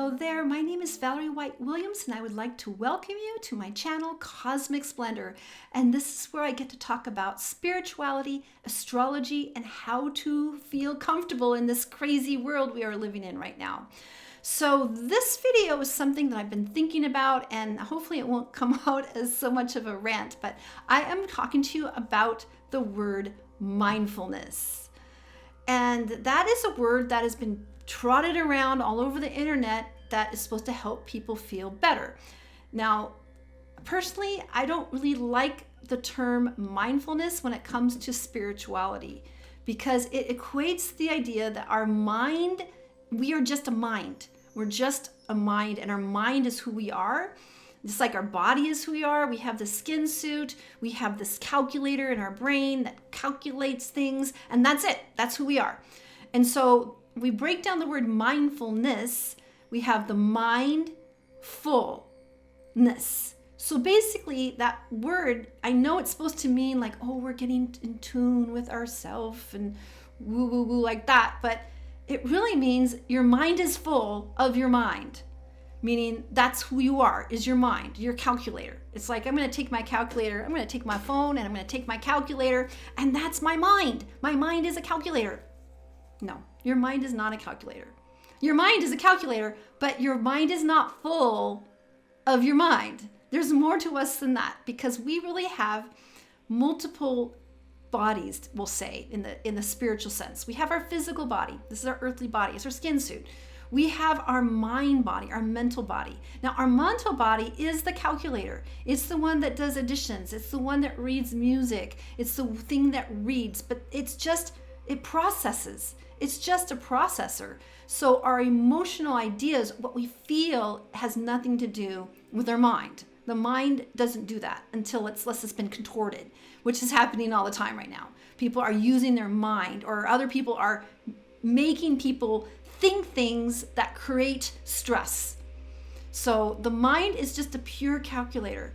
Hello there, my name is Valerie White-Williams and I would like to welcome you to my channel Cosmic Splendor. And this is where I get to talk about spirituality, astrology, and how to feel comfortable in this crazy world we are living in right now. So this video is something that I've been thinking about, and hopefully it won't come out as so much of a rant, but I am talking to you about the word mindfulness. And that is a word that has been trotted around all over the internet that is supposed to help people feel better. Now, personally, I don't really like the term mindfulness when it comes to spirituality, because it equates the idea that our mind, we are just a mind. We're just a mind, and our mind is who we are. Just like our body is who we are. We have the skin suit. We have this calculator in our brain that calculates things, and that's it. That's who we are. And so we break down the word mindfulness. We have the mind fullness. So basically that word, I know it's supposed to mean like, oh, we're getting in tune with ourselves and woo woo woo like that. But it really means your mind is full of your mind. Meaning that's who you are, is your mind, your calculator. It's like, I'm going to take my calculator, I'm going to take my phone, and I'm going to take my calculator, and that's my mind. My mind is a calculator. No, your mind is not a calculator. Your mind is a calculator, but your mind is not full of your mind. There's more to us than that, because we really have multiple bodies, we'll say, in the spiritual sense. We have our physical body. This is our earthly body. It's our skin suit. We have our mind body, our mental body. Now, our mental body is the calculator. It's the one that does additions. It's the one that reads music. It's the thing that reads, but it processes. It's just a processor. So our emotional ideas, what we feel, has nothing to do with our mind. The mind doesn't do that unless it's been contorted, which is happening all the time right now. People are using their mind, or other people are making people think things that create stress. So the mind is just a pure calculator.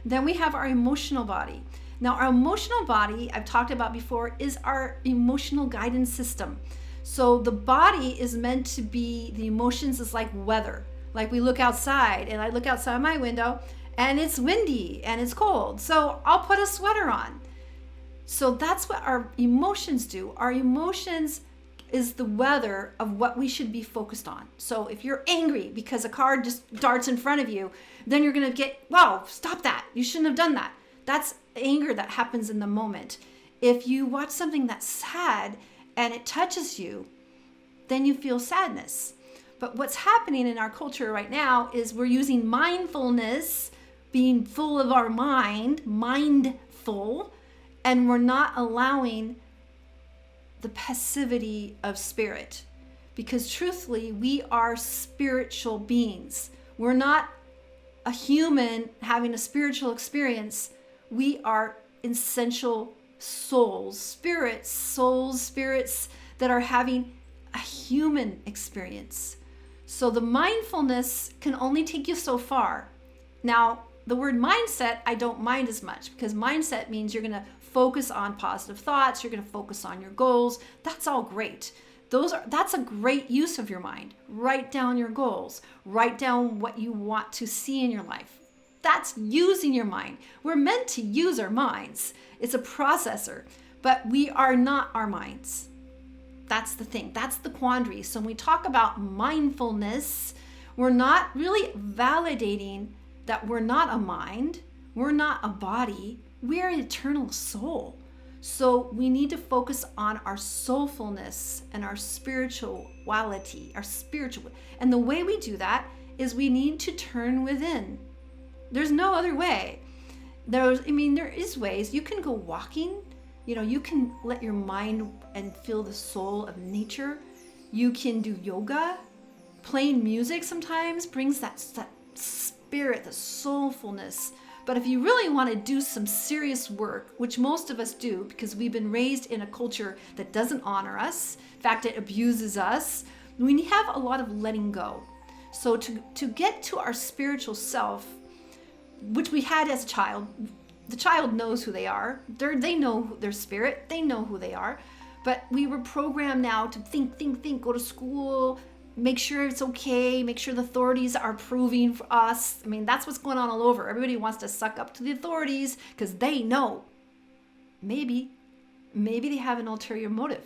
Then we have our emotional body. Now, our emotional body, I've talked about before, is our emotional guidance system. So the body is meant to be, the emotions is like weather. Like we look outside, and I look outside my window and it's windy and it's cold. So I'll put a sweater on. So that's what our emotions do. Our emotions is the weather of what we should be focused on. So if you're angry because a car just darts in front of you, then you're going to get, wow, stop that. You shouldn't have done that. That's anger that happens in the moment. If you watch something that's sad and it touches you, then you feel sadness. But what's happening in our culture right now is we're using mindfulness, being full of our mind, mindful, and we're not allowing the passivity of spirit. Because truthfully, we are spiritual beings. We're not a human having a spiritual experience. We are essential souls, spirits that are having a human experience. So the mindfulness can only take you so far. Now, the word mindset, I don't mind as much, because mindset means you're going to focus on positive thoughts, you're going to focus on your goals. That's all great. That's a great use of your mind. Write down your goals. Write down what you want to see in your life. That's using your mind. We're meant to use our minds. It's a processor, but we are not our minds. That's the thing. That's the quandary. So when we talk about mindfulness, we're not really validating that we're not a mind, we're not a body, we're an eternal soul. So we need to focus on our soulfulness and our spirituality, and the way we do that is we need to turn within. There's no other way. There is ways. You can go walking, you can let your mind and feel the soul of nature. You can do yoga. Playing music sometimes brings that spirit, the soulfulness. But if you really want to do some serious work, which most of us do because we've been raised in a culture that doesn't honor us, in fact, it abuses us, we have a lot of letting go. So to get to our spiritual self, which we had as a child, the child knows who they are. They know their spirit. They know who they are. But we were programmed now to think, go to school, make sure it's okay, make sure the authorities are approving for us. I mean, that's what's going on all over. Everybody wants to suck up to the authorities because they know. Maybe they have an ulterior motive.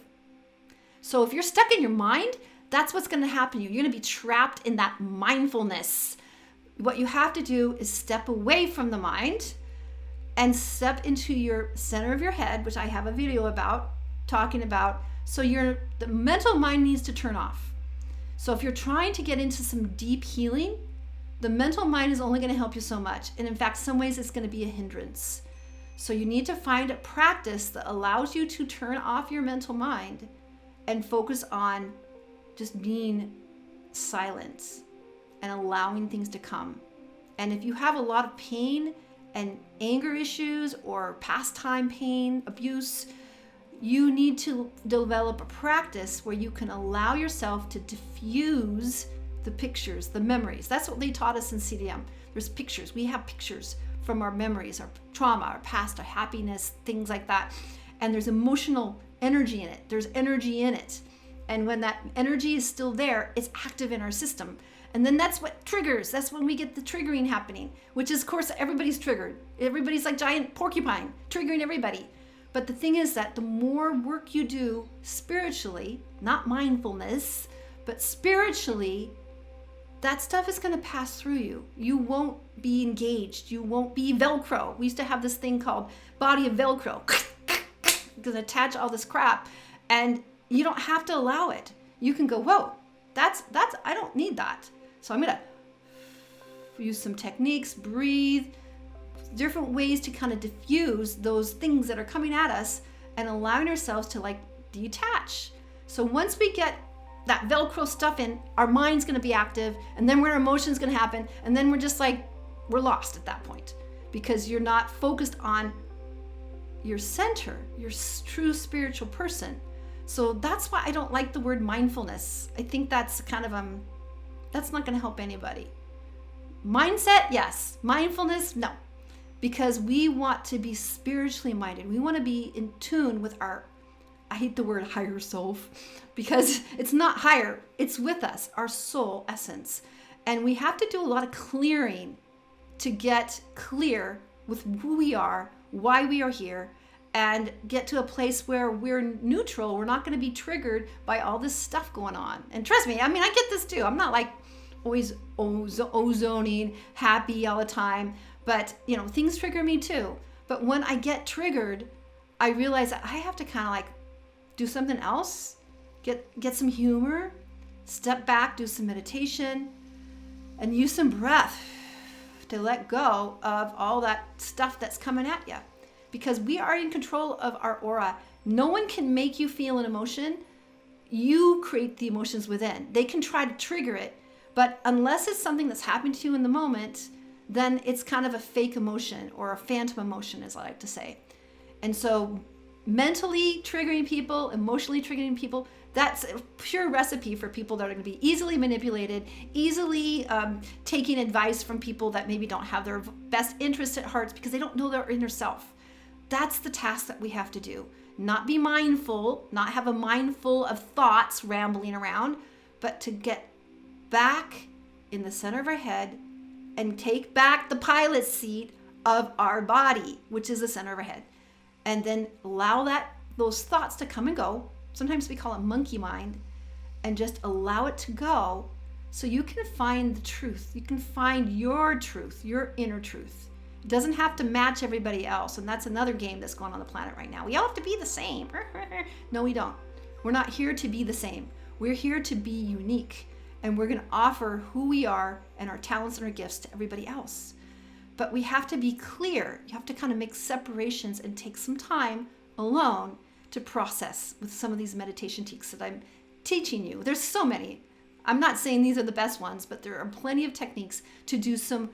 So if you're stuck in your mind, that's what's going to happen to you. You're going to be trapped in that mindfulness. What you have to do is step away from the mind and step into your center of your head, which I have a video about, talking about. So the mental mind needs to turn off. So if you're trying to get into some deep healing, the mental mind is only going to help you so much. And in fact, some ways it's going to be a hindrance. So you need to find a practice that allows you to turn off your mental mind and focus on just being silent and allowing things to come. And if you have a lot of pain and anger issues or past time pain, abuse, you need to develop a practice where you can allow yourself to diffuse the pictures, the memories. That's what they taught us in CDM. There's pictures. We have pictures from our memories, our trauma, our past, our happiness, things like that. And there's emotional energy in it. There's energy in it. And when that energy is still there, it's active in our system. And then that's what triggers. That's when we get the triggering happening, which is, of course, everybody's triggered. Everybody's like giant porcupine, triggering everybody. But the thing is that the more work you do spiritually, not mindfulness, but spiritually, that stuff is going to pass through you. You won't be engaged. You won't be Velcro. We used to have this thing called body of Velcro. Because attach all this crap, and you don't have to allow it. You can go, whoa, that's I don't need that. So I'm going to use some techniques, breathe, different ways to kind of diffuse those things that are coming at us and allowing ourselves to like detach. So once we get that Velcro stuff in, our mind's going to be active, and then our emotions going to happen, and then we're just like, we're lost at that point because you're not focused on your center, your true spiritual person. So that's why I don't like the word mindfulness. I think that's kind of that's not going to help anybody. Mindset, yes. Mindfulness, no. Because we want to be spiritually minded. We want to be in tune with our, I hate the word higher self, because it's not higher, it's with us, our soul essence. And we have to do a lot of clearing to get clear with who we are, why we are here, and get to a place where we're neutral. We're not going to be triggered by all this stuff going on. And trust me, I mean, I get this too. I'm not like always ozoning, happy all the time. But, you know, things trigger me too. But when I get triggered, I realize that I have to kind of like do something else, get some humor, step back, do some meditation, and use some breath to let go of all that stuff that's coming at you. Because we are in control of our aura. No one can make you feel an emotion. You create the emotions within. They can try to trigger it, but unless it's something that's happened to you in the moment, then it's kind of a fake emotion or a phantom emotion, as I like to say. And so mentally triggering people, emotionally triggering people, that's a pure recipe for people that are going to be easily manipulated, easily taking advice from people that maybe don't have their best interest at heart because they don't know their inner self. That's the task that we have to do. Not be mindful, not have a mind full of thoughts rambling around, but to get back in the center of our head and take back the pilot seat of our body, which is the center of our head. And then allow those thoughts to come and go. Sometimes we call it monkey mind, and just allow it to go so you can find the truth. You can find your truth, your inner truth. It doesn't have to match everybody else. And that's another game that's going on the planet right now. We all have to be the same. No, we don't. We're not here to be the same. We're here to be unique. And we're going to offer who we are and our talents and our gifts to everybody else. But we have to be clear. You have to kind of make separations and take some time alone to process with some of these meditation techniques that I'm teaching you. There's so many. I'm not saying these are the best ones, but there are plenty of techniques to do some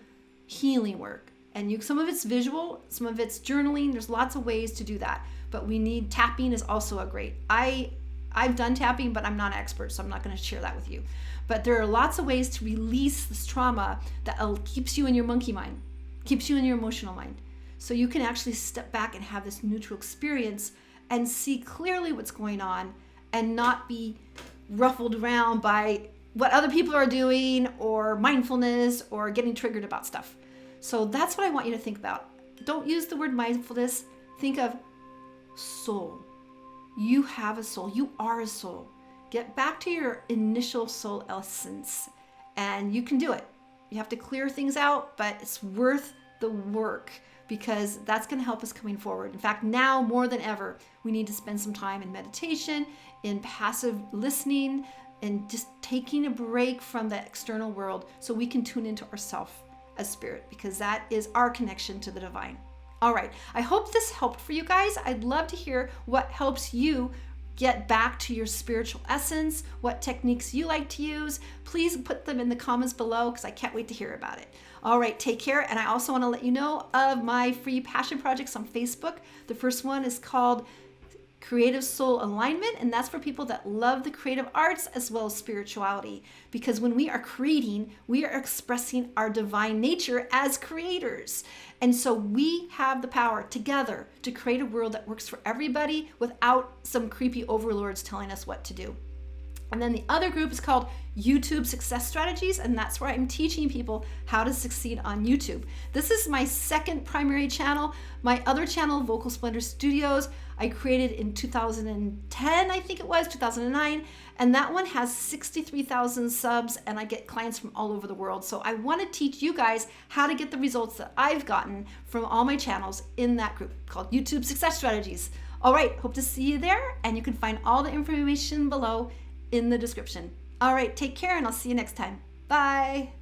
healing work. And some of it's visual, some of it's journaling. There's lots of ways to do that. But tapping is also a great. I've done tapping, but I'm not an expert, so I'm not going to share that with you. But there are lots of ways to release this trauma that keeps you in your monkey mind, keeps you in your emotional mind. So you can actually step back and have this neutral experience and see clearly what's going on and not be ruffled around by what other people are doing or mindfulness or getting triggered about stuff. So that's what I want you to think about. Don't use the word mindfulness. Think of soul. You have a soul. You are a soul. Get back to your initial soul essence, and you can do it. You have to clear things out, but it's worth the work because that's going to help us coming forward. In fact, now more than ever, we need to spend some time in meditation, in passive listening, and just taking a break from the external world so we can tune into ourselves as spirit, because that is our connection to the divine. All right, I hope this helped for you guys. I'd love to hear what helps you get back to your spiritual essence, what techniques you like to use. Please put them in the comments below because I can't wait to hear about it. All right, take care. And I also want to let you know of my free passion projects on Facebook. The first one is called Creative Soul Alignment, and that's for people that love the creative arts as well as spirituality, because when we are creating, we are expressing our divine nature as creators. And so we have the power together to create a world that works for everybody without some creepy overlords telling us what to do. And then the other group is called YouTube Success Strategies, and that's where I'm teaching people how to succeed on YouTube. This is my second primary channel. My other channel, Vocal Splendor Studios, I created in 2010, I think it was, 2009, and that one has 63,000 subs, and I get clients from all over the world. So I want to teach you guys how to get the results that I've gotten from all my channels in that group called YouTube Success Strategies. All right, hope to see you there, and you can find all the information below in the description. All right, take care, and I'll see you next time. Bye.